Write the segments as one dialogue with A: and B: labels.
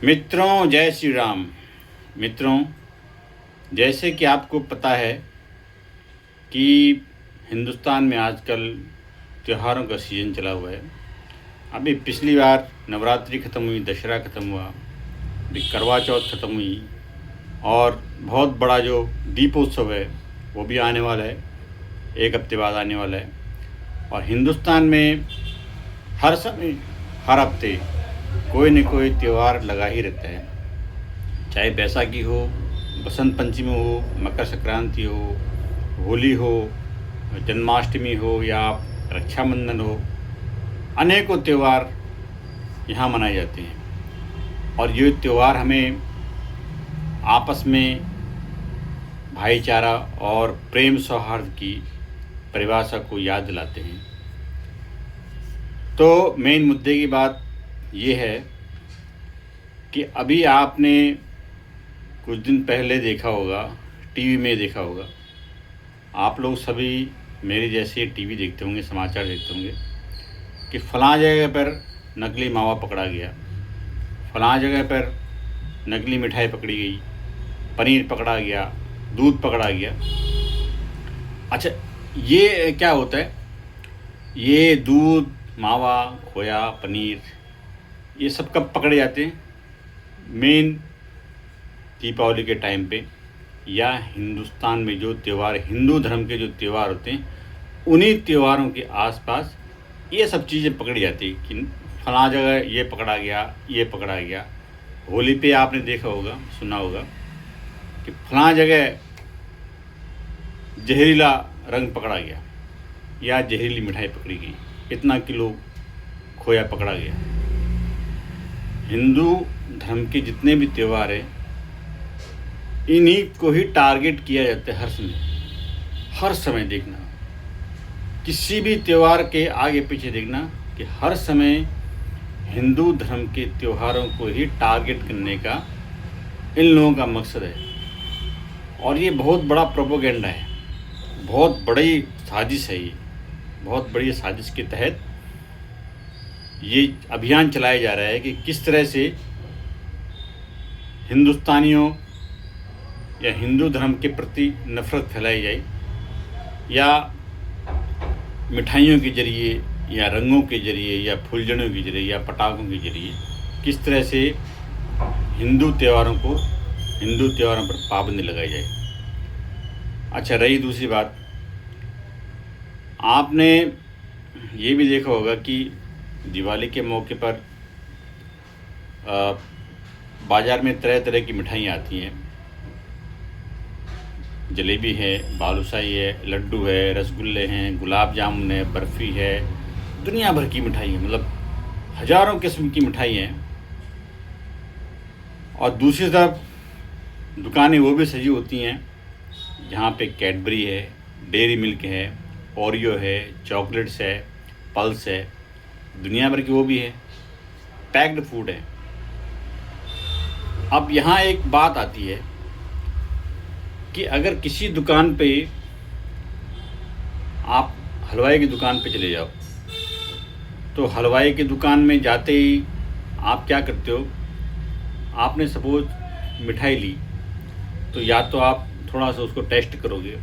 A: मित्रों, जय श्री राम। मित्रों, जैसे कि आपको पता है कि हिंदुस्तान में आजकल त्योहारों का सीज़न चला हुआ है। अभी पिछली बार नवरात्रि ख़त्म हुई, दशहरा ख़त्म हुआ, अभी करवा चौथ ख़त्म हुई और बहुत बड़ा जो दीपोत्सव है वो भी आने वाला है, एक हफ्ते बाद आने वाला है। और हिंदुस्तान में हर समय, हर हफ्ते कोई न कोई त्यौहार लगा ही रहता है, चाहे बैसाखी हो, बसंत पंचमी हो, मकर संक्रांति हो, होली हो, जन्माष्टमी हो या रक्षाबंधन हो। अनेकों त्यौहार यहाँ मनाए जाते हैं और ये त्यौहार हमें आपस में भाईचारा और प्रेम सौहार्द की परिभाषा को याद दिलाते हैं। तो मेन मुद्दे की बात ये है कि अभी आपने कुछ दिन पहले देखा होगा, टीवी में देखा होगा, आप लोग सभी मेरे जैसे टीवी देखते होंगे, समाचार देखते होंगे कि फ़लाँ जगह पर नकली मावा पकड़ा गया, फ़लाँ जगह पर नकली मिठाई पकड़ी गई, पनीर पकड़ा गया, दूध पकड़ा गया। अच्छा, ये क्या होता है? ये दूध, मावा, खोया, पनीर, ये सब कब पकड़े जाते हैं? मेन दीपावली के टाइम पे, या हिंदुस्तान में जो त्यौहार, हिंदू धर्म के जो त्यौहार होते हैं, उन्हीं त्योहारों के आसपास ये सब चीज़ें पकड़ी जाती कि फलां जगह ये पकड़ा गया, ये पकड़ा गया। होली पे आपने देखा होगा, सुना होगा कि फलां जगह जहरीला रंग पकड़ा गया या जहरीली मिठाई पकड़ी गई, इतना किलो खोया पकड़ा गया। हिंदू धर्म के जितने भी त्यौहार हैं, इन्हीं को ही टारगेट किया जाता है हर समय देखना, किसी भी त्यौहार के आगे पीछे देखना कि हर समय हिंदू धर्म के त्योहारों को ही टारगेट करने का इन लोगों का मकसद है। और ये बहुत बड़ा प्रोपेगेंडा है, बहुत बड़ी साजिश है। ये बहुत बड़ी साजिश के तहत ये अभियान चलाया जा रहा है कि किस तरह से हिंदुस्तानियों या हिंदू धर्म के प्रति नफ़रत फैलाई जाए, या मिठाइयों के ज़रिए या रंगों के ज़रिए या फुलझड़ियों के ज़रिए या पटाखों के ज़रिए किस तरह से हिंदू त्योहारों पर पाबंदी लगाई जाए। अच्छा, रही दूसरी बात, आपने ये भी देखा होगा कि दिवाली के मौके पर बाज़ार में तरह तरह की मिठाइयाँ आती हैं। जलेबी है, बालूशाही है, लड्डू है, रसगुल्ले हैं, गुलाब जामुन है, बर्फ़ी है, दुनिया भर की मिठाई है, मतलब हज़ारों किस्म की मिठाई हैं। और दूसरी तरफ दुकानें वो भी सजी होती हैं जहाँ पे कैडबरी है, डेयरी मिल्क है, ओरियो है, चॉकलेट्स है, पल्स है, दुनिया भर की वो भी है, पैक्ड फूड है। अब यहाँ एक बात आती है कि अगर किसी दुकान पे, आप हलवाई की दुकान पे चले जाओ, तो हलवाई की दुकान में जाते ही आप क्या करते हो? आपने सपोज मिठाई ली, तो या तो आप थोड़ा सा उसको टेस्ट करोगे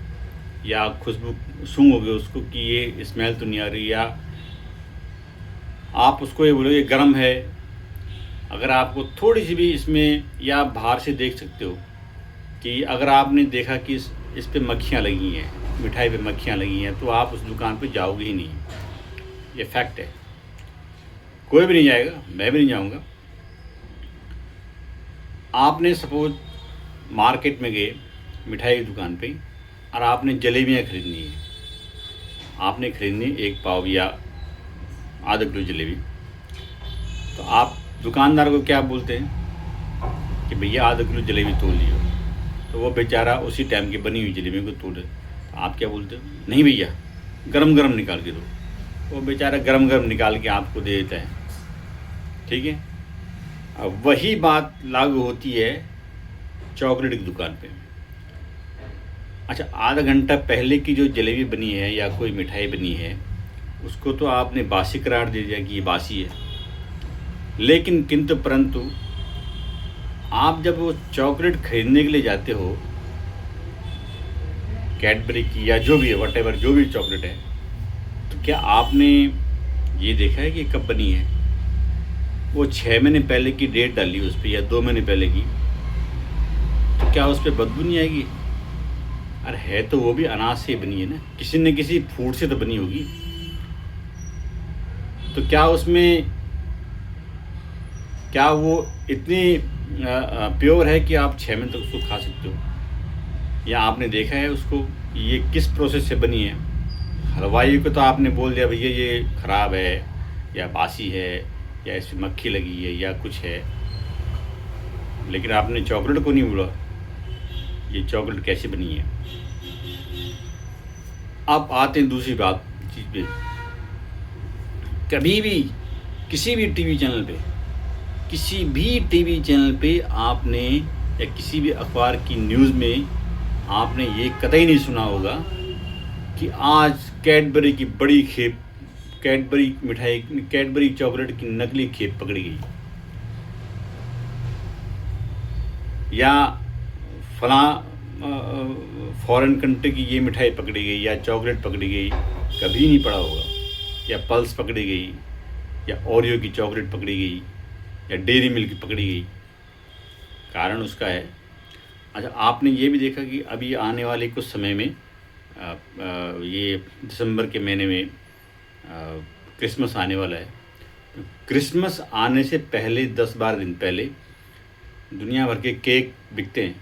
A: या खुशबू सूंघोगे उसको कि ये स्मेल तो नहीं आ रही, या आप उसको ये बोलोगे गर्म है। अगर आपको थोड़ी सी भी इसमें, या बाहर से देख सकते हो कि अगर आपने देखा कि इस पे मक्खियाँ लगी हैं, मिठाई पे मक्खियाँ लगी हैं, तो आप उस दुकान पे जाओगे ही नहीं। ये फैक्ट है, कोई भी नहीं जाएगा, मैं भी नहीं जाऊँगा। आपने सपोज मार्केट में गए मिठाई की दुकान पे और आपने जलेबियाँ खरीदनी है, आपने खरीदनी एक पाव या आधा किलो जलेबी, तो आप दुकानदार को क्या बोलते हैं कि भैया आधा किलो जलेबी तोल लियो, तो वो बेचारा उसी टाइम की बनी हुई जलेबी को तोड़े। तो आप क्या बोलते हो? नहीं भैया, गरम गरम निकाल के दो। वो बेचारा गरम गरम निकाल के आपको दे देता है, ठीक है। अब वही बात लागू होती है चॉकलेट की दुकान पे। अच्छा, आधा घंटा पहले की जो जलेबी बनी है या कोई मिठाई बनी है, उसको तो आपने बासी करार दे दिया कि ये बासी है, लेकिन किंतु परंतु आप जब वो चॉकलेट खरीदने के लिए जाते हो, कैडबरी की या जो भी है, वट जो भी चॉकलेट है, तो क्या आपने ये देखा है कि कब बनी है? वो 6 महीने पहले की डेट डाली उस पर या 2 महीने पहले की, तो क्या उस पर बदबू नहीं आएगी? अरे है तो वो भी अनाज से बनी है ना, किसी न किसी फूड से तो बनी होगी। तो क्या उसमें, क्या वो इतनी प्योर है कि आप 6 महीने तक उसको खा सकते हो? या आपने देखा है उसको ये किस प्रोसेस से बनी है? हलवाई को तो आपने बोल दिया भैया ये ख़राब है या बासी है या इसमें मक्खी लगी है या कुछ है, लेकिन आपने चॉकलेट को नहीं बोला ये चॉकलेट कैसे बनी है। अब आते हैं दूसरी बात चीज़ पे। कभी भी किसी भी टीवी चैनल पे आपने या किसी भी अखबार की न्यूज़ में आपने ये कतई नहीं सुना होगा कि आज कैडबरी की बड़ी खेप, कैडबरी चॉकलेट की नकली खेप पकड़ी गई या फलां फॉरेन कंट्री की ये मिठाई पकड़ी गई या चॉकलेट पकड़ी गई, कभी नहीं पड़ा होगा। या पल्स पकड़ी गई या ओरियो की चॉकलेट पकड़ी गई या डेयरी मिल्क पकड़ी गई। कारण उसका है, अच्छा आपने ये भी देखा कि अभी आने वाले कुछ समय में ये दिसंबर के महीने में क्रिसमस आने वाला है। क्रिसमस आने से पहले 10-12 दिन पहले दुनिया भर के केक बिकते हैं,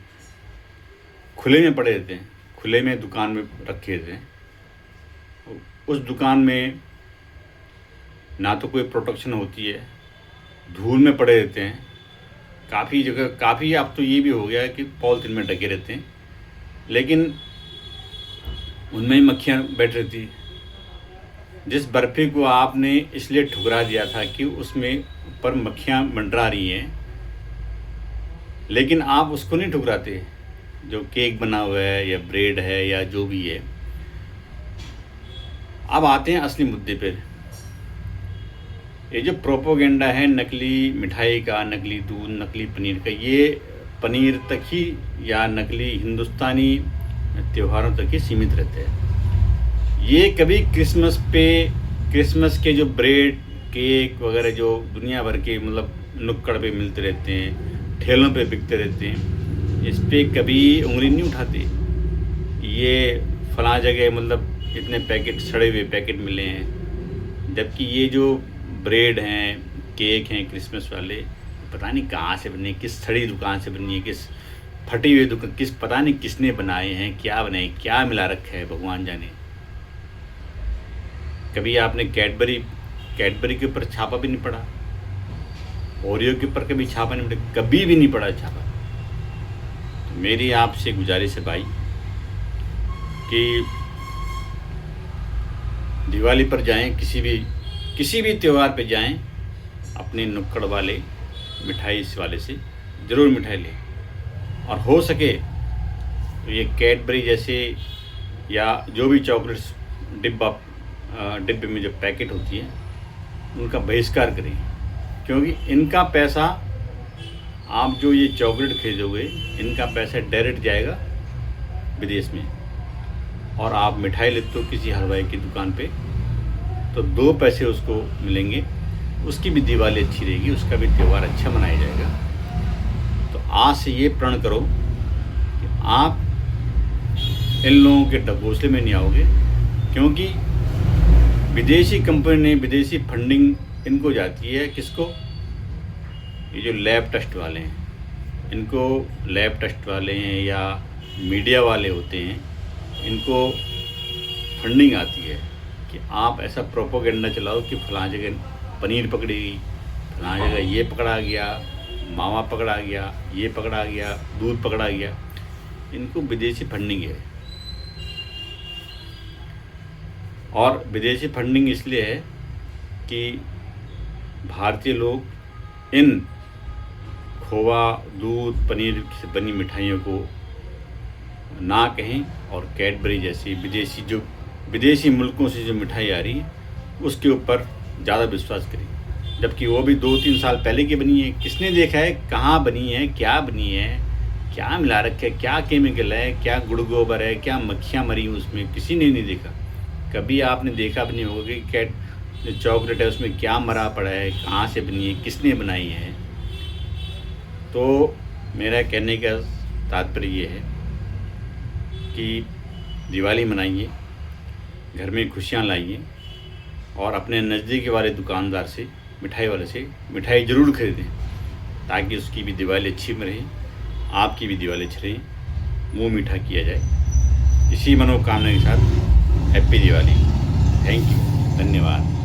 A: खुले में पड़े रहते हैं, खुले में दुकान में रखे रहते हैं। उस दुकान में ना तो कोई प्रोटेक्शन होती है, धूल में पड़े रहते हैं, काफ़ी जगह काफ़ी अब तो ये भी हो गया है कि पॉलिथीन में ढके रहते हैं, लेकिन उनमें ही मक्खियाँ बैठ रहती है। जिस बर्फ़ी को आपने इसलिए ठुकरा दिया था कि उसमें ऊपर मक्खियाँ मंडरा रही हैं, लेकिन आप उसको नहीं ठुकराते जो केक बना हुआ है या ब्रेड है या जो भी है। अब आते हैं असली मुद्दे पर। ये जो प्रोपोगेंडा है नकली मिठाई का, नकली दूध, नकली पनीर का, ये पनीर तक ही या नकली हिंदुस्तानी त्योहारों तक ही सीमित रहते हैं। ये कभी क्रिसमस के जो ब्रेड, केक वगैरह जो दुनिया भर के मतलब नुक्कड़ पे मिलते रहते हैं, ठेलों पे बिकते रहते हैं, इस पर कभी उंगली नहीं उठाते। ये फलां जगह मतलब इतने पैकेट, सड़े हुए पैकेट मिले हैं, जबकि ये जो ब्रेड हैं, केक हैं क्रिसमस वाले, पता नहीं कहाँ से बने, किस सड़ी दुकान से बनी है, किस फटी हुई दुकान, किस पता नहीं किसने बनाए हैं, क्या बनाए, क्या मिला रखा है भगवान जाने। कभी आपने कैडबरी के ऊपर छापा भी नहीं पड़ा, ओरियो के ऊपर कभी छापा नहीं पड़ा, कभी भी नहीं पड़ा छापा। तो मेरी आपसे गुजारिश है भाई कि दिवाली पर जाएं, किसी भी त्यौहार पे जाएं, अपने नुक्कड़ वाले मिठाई वाले से ज़रूर मिठाई लें, और हो सके तो ये कैडबरी जैसे या जो भी चॉकलेट्स डिब्बे में जो पैकेट होती है उनका बहिष्कार करें, क्योंकि इनका पैसा, आप जो ये चॉकलेट खरीदोगे इनका पैसा डायरेक्ट जाएगा विदेश में, और आप मिठाई लेते हो किसी हलवाई की दुकान पे तो 2 पैसे उसको मिलेंगे, उसकी भी दिवाली अच्छी रहेगी, उसका भी त्यौहार अच्छा मनाया जाएगा। तो आज से ये प्रण करो कि आप इन लोगों के ढकोसले में नहीं आओगे, क्योंकि विदेशी कंपनी ने विदेशी फंडिंग इनको जाती है। किसको? ये जो लैब टेस्ट वाले हैं, इनको लैब टेस्ट वाले हैं या मीडिया वाले होते हैं, इनको फंडिंग आती है कि आप ऐसा प्रोपोगेंडा चलाओ कि फलां जगह पनीर पकड़ी गई, फलां जगह ये पकड़ा गया, मावा पकड़ा गया, ये पकड़ा गया, दूध पकड़ा गया। इनको विदेशी फंडिंग है, और विदेशी फंडिंग इसलिए है कि भारतीय लोग इन खोवा, दूध, पनीर से बनी मिठाइयों को ना कहें, और कैडबरी जैसी विदेशी मुल्कों से जो मिठाई आ रही है उसके ऊपर ज़्यादा विश्वास करें। जबकि वो भी 2-3 साल पहले की बनी है। किसने देखा है कहाँ बनी है, क्या बनी है, क्या मिला रखे है, क्या केमिकल है, क्या गुड़ गोबर है, क्या मक्खियाँ मरी हैं उसमें, किसी ने नहीं देखा। कभी आपने देखा भी नहीं होगा कि कैट जो चॉकलेट है उसमें क्या मरा पड़ा है, कहाँ से बनी है, किसने बनाई है। तो मेरा कहने का तात्पर्य ये है कि दिवाली मनाइए, घर में खुशियाँ लाइए और अपने नज़दीक वाले दुकानदार से, मिठाई वाले से मिठाई ज़रूर खरीदें, ताकि उसकी भी दिवाली अच्छी रहे, आपकी भी दिवाली अच्छी रहे, मुँह मीठा किया जाए। इसी मनोकामना के साथ हैप्पी दिवाली। थैंक यू, धन्यवाद।